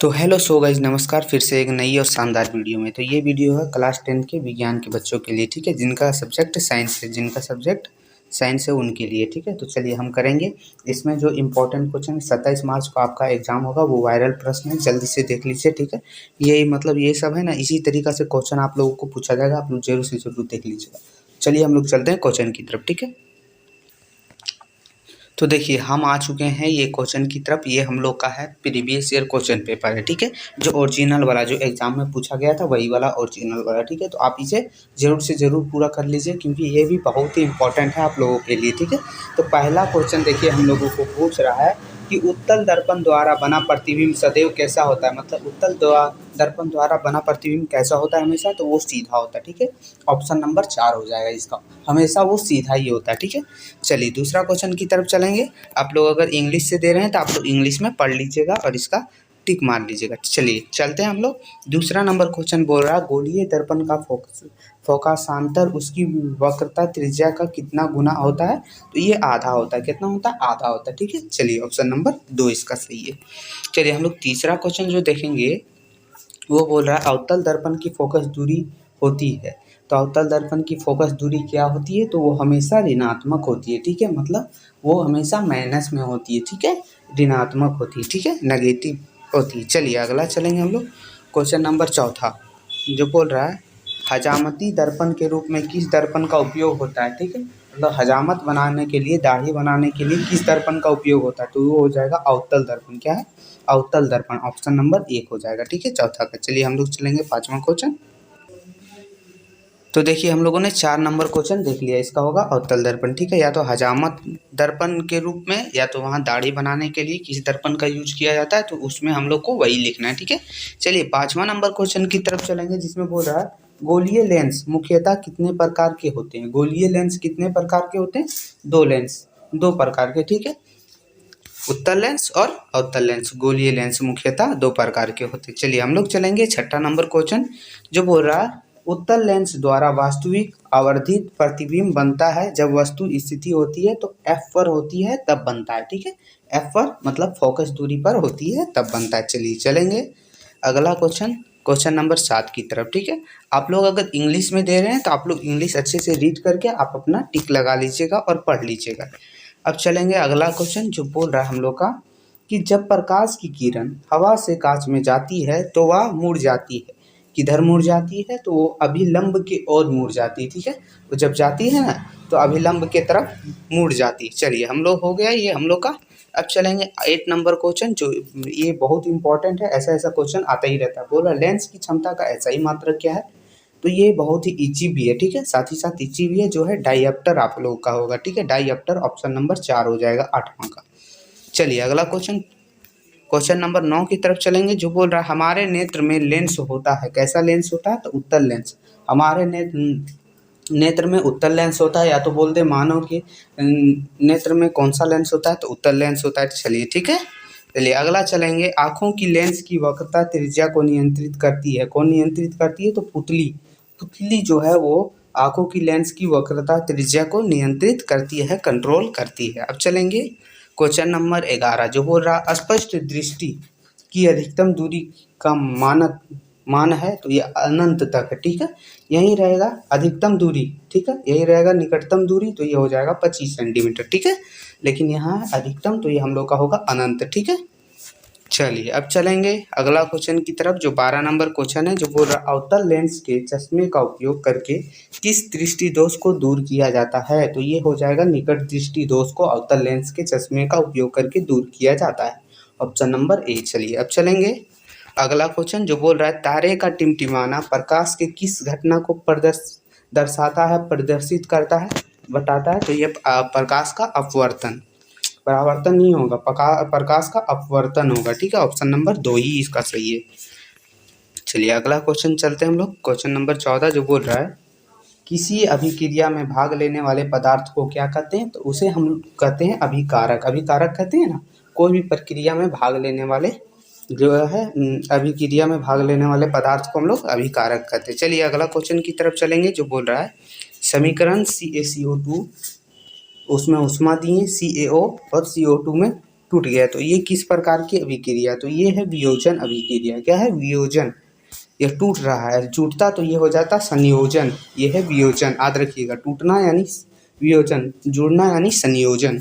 तो hello so guys, नमस्कार फिर से एक नई और शानदार वीडियो में। तो ये वीडियो है क्लास 10 के विज्ञान के बच्चों के लिए, ठीक है, जिनका सब्जेक्ट साइंस है उनके लिए, ठीक है। तो चलिए हम करेंगे इसमें जो इम्पोर्टेंट क्वेश्चन 27 मार्च को आपका एग्जाम होगा, वो वायरल प्रश्न है, जल्दी से देख लीजिए, ठीक है। यही मतलब ये सब है ना, इसी तरीका से क्वेश्चन आप लोगों को पूछा जाएगा, आप लोग जरूर से जरूर देख लीजिएगा। चलिए हम लोग चलते हैं क्वेश्चन की तरफ, ठीक है। तो देखिए हम आ चुके हैं ये क्वेश्चन की तरफ। ये हम लोग का है प्रीवियस ईयर क्वेश्चन पेपर है, ठीक है। जो ओरिजिनल वाला जो एग्जाम में पूछा गया था वही वाला ओरिजिनल वाला, ठीक है। तो आप इसे जरूर से ज़रूर पूरा कर लीजिए, क्योंकि ये भी बहुत ही इंपॉर्टेंट है आप लोगों के लिए, ठीक है। तो पहला क्वेश्चन देखिए हम लोगों को पूछ रहा है कि उत्तल दर्पण द्वारा बना प्रतिबिंब सदैव कैसा होता है। मतलब दर्पण द्वारा बना प्रतिबिंब कैसा होता है हमेशा, तो वो सीधा होता है, ठीक है। ऑप्शन नंबर 4 हो जाएगा इसका, हमेशा वो सीधा ही होता है, ठीक है। चलिए दूसरा क्वेश्चन की तरफ चलेंगे। आप लोग अगर इंग्लिश से दे रहे हैं तो आप लोग इंग्लिश में पढ़ लीजिएगा और इसका टिक मार लीजिएगा। चलिए चलते हैं हम लोग। दूसरा नंबर क्वेश्चन बोल रहा है गोलीय दर्पण का फोकसांतर उसकी वक्रता त्रिज्या का कितना गुना होता है। तो ये आधा होता है। कितना होता है? आधा होता है, ठीक है। चलिए ऑप्शन नंबर 2 इसका सही है। चलिए हम लोग तीसरा क्वेश्चन जो देखेंगे वो बोल रहा है अवतल दर्पण की फोकस दूरी होती है। तो अवतल दर्पण की फोकस दूरी क्या होती है? तो वो हमेशा ऋणात्मक होती है, ठीक है। मतलब वो हमेशा माइनस में होती है, ठीक है, ऋणात्मक होती है, ठीक है, नेगेटिव होती है। चलिए अगला चलेंगे हम लोग। क्वेश्चन नंबर चौथा जो बोल रहा है हजामती दर्पण के रूप में किस दर्पण का उपयोग होता है, ठीक है। मतलब हजामत बनाने के लिए, दाढ़ी बनाने के लिए किस दर्पण का उपयोग होता है? तो वो हो जाएगा अवतल दर्पण। क्या है? अवतल दर्पण। ऑप्शन नंबर 1 हो जाएगा, ठीक है, चौथा का। चलिए हम लोग चलेंगे पांचवा क्वेश्चन। तो देखिए हम लोगों ने 4 नंबर क्वेश्चन देख लिया। इसका होगा अवतल दर्पण, ठीक है। या तो हजामत दर्पण के रूप में, या तो वहाँ दाढ़ी बनाने के लिए किस दर्पण का यूज किया जाता है, तो उसमें हम लोग को वही लिखना है, ठीक है। चलिए पांचवा नंबर क्वेश्चन की तरफ चलेंगे, जिसमें बोल रहा है गोलीय लेंस मुख्यतः कितने प्रकार के होते हैं। गोलीय लेंस कितने प्रकार के होते हैं? 2 लेंस, 2 प्रकार के, ठीक है। उत्तल लेंस और अवतल लेंस, गोलीय लेंस मुख्यतः 2 प्रकार के होते हैं। चलिए हम लोग चलेंगे छठा नंबर क्वेश्चन जो बोल रहा है उत्तल लेंस द्वारा वास्तविक आवर्धित प्रतिबिंब बनता है जब वस्तु स्थिति होती है तो एफ पर होती है तब बनता है, ठीक है। एफ पर मतलब फोकस दूरी पर होती है तब बनता है। चलिए चलेंगे अगला क्वेश्चन, क्वेश्चन नंबर 7 की तरफ, ठीक है। आप लोग अगर इंग्लिश में दे रहे हैं तो आप लोग इंग्लिश अच्छे से रीड करके आप अपना टिक लगा लीजिएगा और पढ़ लीजिएगा। अब चलेंगे अगला क्वेश्चन जो बोल रहा है हम लोग का कि जब प्रकाश की किरण हवा से कांच में जाती है तो वह मुड़ जाती है। किधर मुड़ जाती है? तो वो अभिलंब की ओर मुड़ जाती है, ठीक है। तो जब जाती है ना तो अभिलंब के तरफ मुड़ जाती है। चलिए हम लोग हो गया ये हम लोग का। अब चलेंगे 8 नंबर क्वेश्चन जो ये बहुत इंपॉर्टेंट है। ऐसा ऐसा क्वेश्चन आता ही रहता है। बोला लेंस की क्षमता का ऐसा ही मात्रक क्या है? तो ये बहुत ही इजी भी है, ठीक है, साथ ही साथ इजी भी है, जो है डाइऑप्टर आप लोगों का होगा, ठीक है। डाइऑप्टर ऑप्शन नंबर 4 हो जाएगा आठवां का। चलिए अगला क्वेश्चन, क्वेश्चन नंबर 9 की तरफ चलेंगे जो बोल रहा है हमारे नेत्र में लेंस होता है। कैसा लेंस होता है? तो उत्तल लेंस। हमारे नेत्र में उत्तल लेंस होता है, या तो बोल दे मानव के नेत्र में कौन सा लेंस होता है? तो उत्तल लेंस होता है। चलिए ठीक है। चलिए अगला चलेंगे आँखों की लेंस की वक्रता त्रिज्या को नियंत्रित करती है। कौन नियंत्रित करती है? तो पुतली। पुतली जो है वो आँखों की लेंस की वक्रता त्रिज्या को नियंत्रित करती है, कंट्रोल करती है। अब चलेंगे क्वेश्चन नंबर 11 जो बोल रहा स्पष्ट दृष्टि की अधिकतम दूरी का मानक मान है। तो ये अनंत तक है, ठीक है, यही रहेगा अधिकतम दूरी, ठीक है, यही रहेगा निकटतम दूरी, तो ये हो जाएगा 25 सेंटीमीटर, ठीक है। लेकिन यहाँ है अधिकतम, तो ये हम लोग का होगा अनंत, ठीक है। चलिए अब चलेंगे अगला क्वेश्चन की तरफ जो 12 नंबर क्वेश्चन है जो बोल रहा अवतल लेंस के चश्मे का उपयोग करके किस दृष्टि दोष को दूर किया जाता है। तो ये हो जाएगा निकट दृष्टि दोष को अवतल लेंस के चश्मे का उपयोग करके दूर किया जाता है। Option number A. चलिए अब चलेंगे अगला क्वेश्चन जो बोल रहा है तारे का टिमटिमाना प्रकाश के किस घटना को दर्शाता है, प्रदर्शित करता है, बताता है। तो ये प्रकाश का अपवर्तन, परावर्तन नहीं होगा, प्रकाश का अपवर्तन होगा, ठीक है। ऑप्शन नंबर 2 ही इसका सही है। चलिए अगला क्वेश्चन चलते हैं हम लोग। क्वेश्चन नंबर 14 जो बोल रहा है किसी अभिक्रिया में भाग लेने वाले पदार्थ को क्या कहते हैं? तो उसे हम कहते हैं अभिकारक। अभिकारक कहते हैं ना कोई भी प्रक्रिया में भाग लेने वाले जो है अभिक्रिया में भाग लेने वाले पदार्थ को हम लोग अभिकारक कहते हैं। चलिए अगला क्वेश्चन की तरफ चलेंगे जो बोल रहा है समीकरण CaCO2 उसमें उष्मा दिए CaO और CO2 में टूट गया। तो ये किस प्रकार की अभिक्रिया, तो ये है वियोजन अभिक्रिया। क्या है? वियोजन। ये टूट रहा है, टूटता तो ये हो जाता संयोजन, ये है वियोजन। याद रखिएगा, टूटना यानी वियोजन, जुड़ना यानी संयोजन।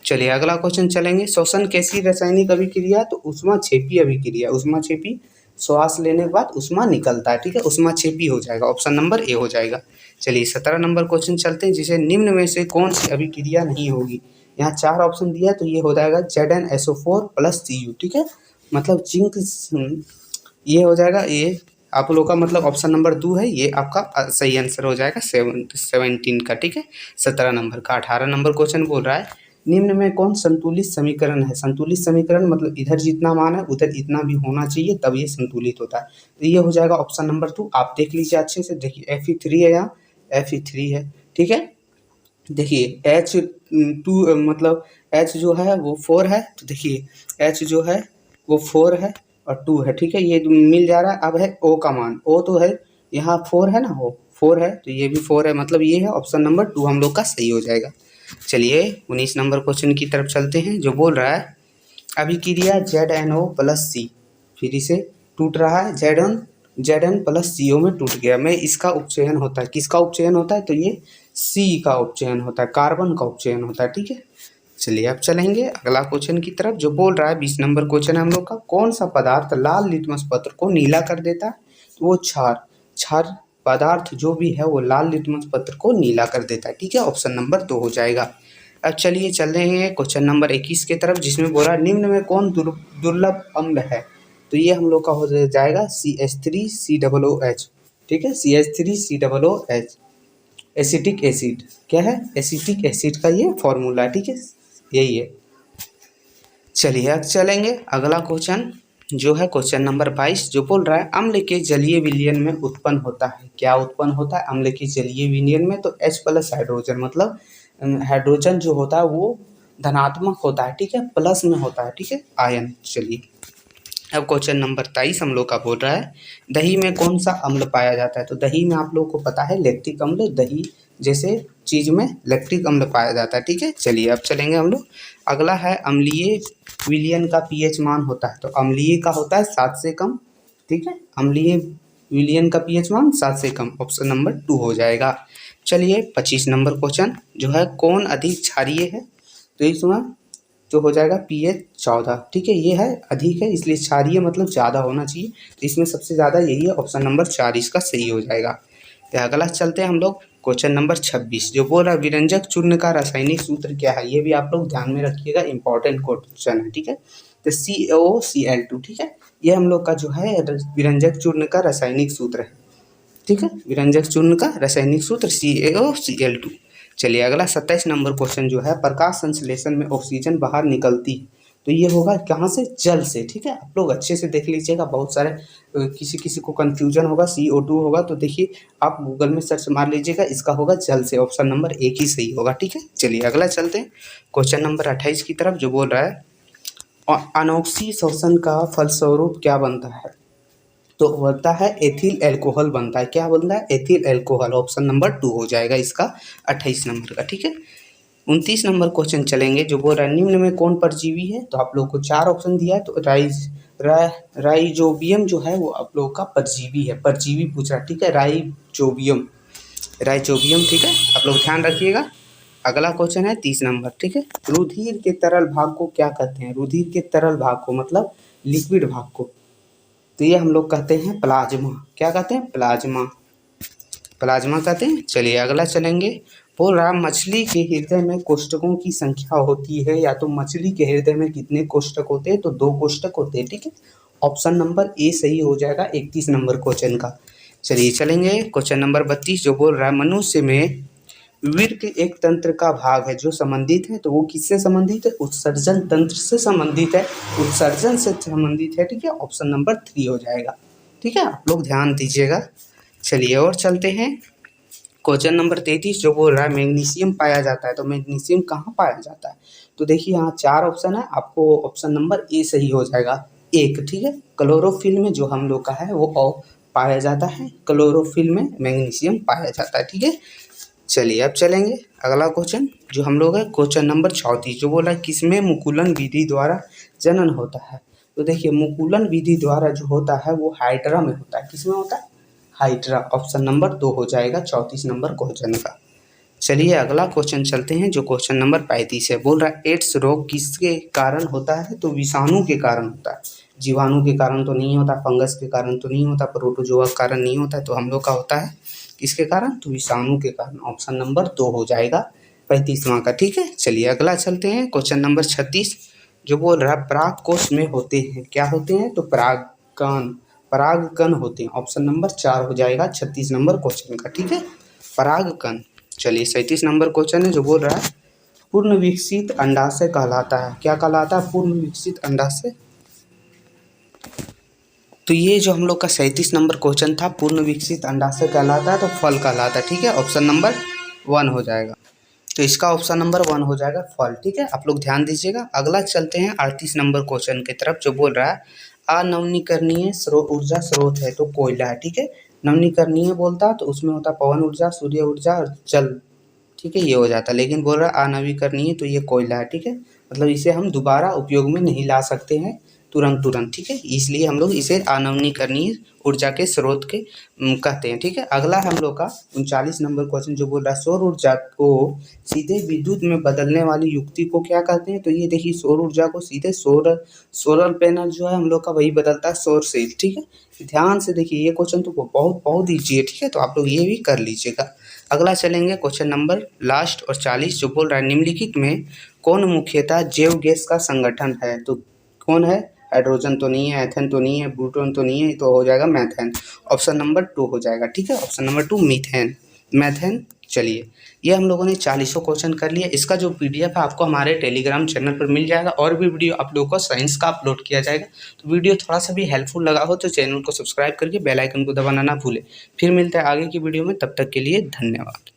चलिए अगला क्वेश्चन चलेंगे। श्वसन कैसी रासायनिक अभिक्रिया, तो ऊष्माक्षेपी अभिक्रिया। ऊष्माक्षेपी, श्वास लेने के बाद ऊष्मा निकलता है, ठीक है, ऊष्माक्षेपी हो जाएगा, ऑप्शन नंबर ए हो जाएगा। चलिए 17 नंबर क्वेश्चन चलते हैं, जिसे निम्न में से कौन सी अभिक्रिया नहीं होगी। यहाँ 4 ऑप्शन दिया है, तो ये हो जाएगा ZnSO4 प्लस Cu, ठीक है, मतलब जिंक, ये हो जाएगा, ये आप लोग का मतलब ऑप्शन नंबर 2 है, ये आपका सही आंसर हो जाएगा 17 का, ठीक है। 17 नंबर का। 18 नंबर क्वेश्चन बोल रहा है, निम्न में कौन संतुलित समीकरण है। संतुलित समीकरण मतलब इधर जितना मान है उधर इतना भी होना चाहिए, तब ये संतुलित होता है। तो ये हो जाएगा ऑप्शन नंबर 2। आप देख लीजिए अच्छे से, देखिए Fe3 है, यहाँ Fe3 है, ठीक है। देखिए H2 मतलब H जो है वो 4 है, तो देखिए H जो है वो 4 है और 2 है, ठीक है, ये मिल जा रहा है। अब है O का मान, O तो है यहाँ 4 है ना, वो 4 है, तो ये भी 4 है, मतलब ये है ऑप्शन नंबर 2 हम लोग का सही हो जाएगा। चलिए 19 नंबर क्वेश्चन की तरफ चलते हैं, जो बोल रहा है अभिक्रिया ZnO प्लस C, फिर इसे टूट रहा है, Zn प्लस CO में टूट गया, में इसका उपचयन होता है। किसका उपचयन होता है, तो ये C का उपचयन होता है, कार्बन का उपचयन होता है, ठीक है। चलिए अब चलेंगे अगला क्वेश्चन की तरफ, जो बोल रहा है 20 नंबर क्वेश्चन है हम लोग का, कौन सा पदार्थ लाल लिटमस पत्र को नीला कर देता है, तो वो क्षार पदार्थ जो भी है वो लाल लिटमस पत्र को नीला कर देता है, ठीक है, ऑप्शन नंबर 2 हो जाएगा। अब चलिए चल रहे हैं क्वेश्चन नंबर 21 की तरफ, जिसमें बोला निम्न में कौन दुर्लभ अम्ल है, तो ये हम लोग का हो जाएगा CH3COOH, ठीक है, CH3COOH, एसिटिक एसिड। क्या है? एसिटिक एसिड का ये फॉर्मूला, ठीक है, यही है। चलिए अब चलेंगे अगला क्वेश्चन, जो है क्वेश्चन नंबर 22, जो बोल रहा है अम्ल के जलीय विलयन में उत्पन्न होता है। क्या उत्पन्न होता है अम्ल के जलीय विलयन में, तो H प्लस हाइड्रोजन, मतलब हाइड्रोजन जो होता है वो धनात्मक होता है, ठीक है, प्लस में होता है, ठीक है, आयन। चलिए अब क्वेश्चन नंबर 23 हम लोग का बोल रहा है, दही में कौन सा अम्ल पाया जाता है, तो दही में आप लोगों को पता है लैक्टिक अम्ल, दही जैसे चीज में लैक्टिक अम्ल पाया जाता है, ठीक है। चलिए अब चलेंगे हम लोग, अगला है अम्लीय विलयन का पीएच मान होता है, तो अम्लीय का होता है 7 से कम, ठीक है, अम्लीय विलयन का पीएच मान 7 से कम, ऑप्शन नंबर 2 हो जाएगा। चलिए 25 नंबर क्वेश्चन, जो है कौन अधिक क्षारीय है, तो इसमें जो हो जाएगा pH 14, ठीक है, ये है अधिक है, इसलिए क्षारीय मतलब ज़्यादा होना चाहिए, तो इसमें सबसे ज़्यादा यही है, ऑप्शन नंबर 4 इसका सही हो जाएगा। तो अगला चलते हैं हम लोग क्वेश्चन नंबर 26, जो बोल रहा है विरंजक चूर्ण का रासायनिक सूत्र क्या है, ये भी आप लोग ध्यान में रखिएगा, इंपॉर्टेंट क्वेश्चन है, ठीक है। तो CaOCl2, ठीक है, ये हम लोग का जो है विरंजक चूर्ण का रासायनिक सूत्र है, ठीक है, विरंजक चूर्ण का रासायनिक सूत्र CaOCl2। चलिए अगला 27 नंबर क्वेश्चन, जो है प्रकाश संश्लेषण में ऑक्सीजन बाहर निकलती है, तो ये होगा कहाँ से, जल से, ठीक है, आप लोग अच्छे से देख लीजिएगा, बहुत सारे किसी को कंफ्यूजन होगा, CO2 होगा, तो देखिए आप गूगल में सर्च मार लीजिएगा, इसका होगा जल से, ऑप्शन नंबर 1 ही सही होगा, ठीक है। चलिए अगला चलते हैं क्वेश्चन नंबर 28 की तरफ, जो बोल रहा है अनोक्सी शोषण का फलस्वरूप क्या बनता है, तो बनता है एथिल एल्कोहल बनता है। क्या बनता है? एथिल एल्कोहल, ऑप्शन नंबर 2 हो जाएगा इसका 28 नंबर का, ठीक है। 29 नंबर क्वेश्चन चलेंगे, जो बोल रहा है निम्न में कौन परजीवी है, तो आप लोग को 4 ऑप्शन दिया है, तो राइजोबियम जो है वो आप लोग का परजीवी है, परजीवी पूछ रहा है, ठीक है, राइजोबियम, ठीक है, आप लोग ध्यान रखिएगा। अगला क्वेश्चन है 30 नंबर, ठीक है, रुधिर के तरल भाग को क्या कहते हैं, रुधिर के तरल भाग को मतलब लिक्विड भाग को, तो ये हम लोग कहते हैं प्लाज्मा। क्या कहते हैं? प्लाज्मा, प्लाज्मा कहते हैं। चलिए अगला चलेंगे, बोल रहा मछली के हृदय में कोष्ठकों की संख्या होती है, या तो मछली के हृदय में कितने कोष्ठक होते हैं, तो 2 कोष्ठक होते हैं, ठीक है, ऑप्शन नंबर ए सही हो जाएगा 31 नंबर क्वेश्चन का। चलिए चलेंगे क्वेश्चन नंबर 32, जो बोल रहा है मनुष्य में विर्क एक तंत्र का भाग है जो संबंधित है, तो वो किससे संबंधित है, उत्सर्जन तंत्र से संबंधित है, उत्सर्जन से संबंधित है, ठीक है, ऑप्शन नंबर 3 हो जाएगा, ठीक है, आप लोग ध्यान दीजिएगा। चलिए और चलते हैं क्वेश्चन नंबर 33, जो बोल रहा है मैग्नीशियम पाया जाता है, तो मैग्नीशियम कहाँ पाया जाता है, तो देखिए यहाँ 4 ऑप्शन है, आपको ऑप्शन नंबर ए सही हो जाएगा 1, ठीक है, क्लोरोफिल में जो हम लोग का है वो पाया जाता है, क्लोरोफिल में मैग्नीशियम पाया जाता है, ठीक है। चलिए अब चलेंगे अगला क्वेश्चन जो हम लोग है क्वेश्चन नंबर 34 जो बोला किसमें मुकुलन विधि द्वारा जनन होता है। तो देखिए मुकुलन विधि द्वारा जो होता है वो हाइड्रा में होता है। किसमें होता है? हाइड्रा। ऑप्शन नंबर 2 हो जाएगा 34 नंबर क्वेश्चन का। चलिए अगला क्वेश्चन चलते हैं जो क्वेश्चन नंबर 35 है। बोल रहा है एड्स रोग किसके कारण होता है। तो विषाणु के कारण होता है। जीवाणु के कारण तो नहीं होता, फंगस के कारण तो नहीं होता, प्रोटोजोआ के कारण नहीं होता, तो हम लोग का होता है किसके कारण? तो विषाणु के कारण। ऑप्शन नंबर 2 हो जाएगा 35वां का। ठीक है चलिए अगला चलते हैं क्वेश्चन नंबर 36 जो बोल रहा है परागकोश में होते हैं। क्या होते हैं? तो परागकण होते हैं। ऑप्शन नंबर 4 हो जाएगा 36 नंबर क्वेश्चन का। ठीक है परागकण। चलिए 37 नंबर क्वेश्चन है जो बोल रहा है पूर्ण विकसित अंडाशय कहलाता है। क्या कहलाता है? पूर्ण विकसित अंडाशय। तो ये जो हम लोग का 37 नंबर क्वेश्चन था पूर्ण विकसित अंडाशय कहलाता है तो फल कहलाता है। ठीक है ऑप्शन नंबर 1 हो जाएगा। तो इसका ऑप्शन नंबर 1 हो जाएगा फल। ठीक है आप लोग ध्यान दीजिएगा। अगला चलते हैं 38 नंबर क्वेश्चन की तरफ जो बोल रहा है अनवीकरणीय ऊर्जा स्रोत है तो कोयला है। ठीक है नवीकरणीय बोलता है तो उसमें होता पवन ऊर्जा, सूर्य ऊर्जा और जल। ठीक है ये हो जाता लेकिन बोल रहा है अनवीकरणीय तो ये कोयला है। ठीक है मतलब इसे हम दोबारा उपयोग में नहीं ला सकते हैं तुरंत। ठीक है इसलिए हम लोग इसे अनवीकरणीय ऊर्जा के स्रोत के कहते हैं। ठीक है अगला हम लोग का 39 नंबर क्वेश्चन जो बोल रहा है सौर ऊर्जा को सीधे विद्युत में बदलने वाली युक्ति को क्या कहते हैं। तो ये देखिए सौर ऊर्जा को सीधे सोलर पैनल जो है हम लोग का वही बदलता है सौर सेल। ठीक है ध्यान से देखिए ये क्वेश्चन तो बहुत ईजी है। ठीक है तो आप लोग ये भी कर लीजिएगा। अगला चलेंगे क्वेश्चन नंबर लास्ट और 40 जो बोल रहा है निम्नलिखित में कौन मुख्यतः जैव गैस का संगठन है। तो कौन है? हाइड्रोजन तो नहीं है, एथेन तो नहीं है, ब्यूटेन तो नहीं है, तो हो जाएगा मैथेन। ऑप्शन नंबर 2 हो जाएगा। ठीक है ऑप्शन नंबर 2 मैथेन। चलिए ये हम लोगों ने 40 क्वेश्चन कर लिया। इसका जो PDF है आपको हमारे टेलीग्राम चैनल पर मिल जाएगा और भी वीडियो आप लोगों को साइंस का अपलोड किया जाएगा। तो वीडियो थोड़ा सा भी हेल्पफुल लगा हो तो चैनल को सब्सक्राइब करके बेल आइकन को दबाना ना भूले। फिर मिलते हैं आगे की वीडियो में, तब तक के लिए धन्यवाद।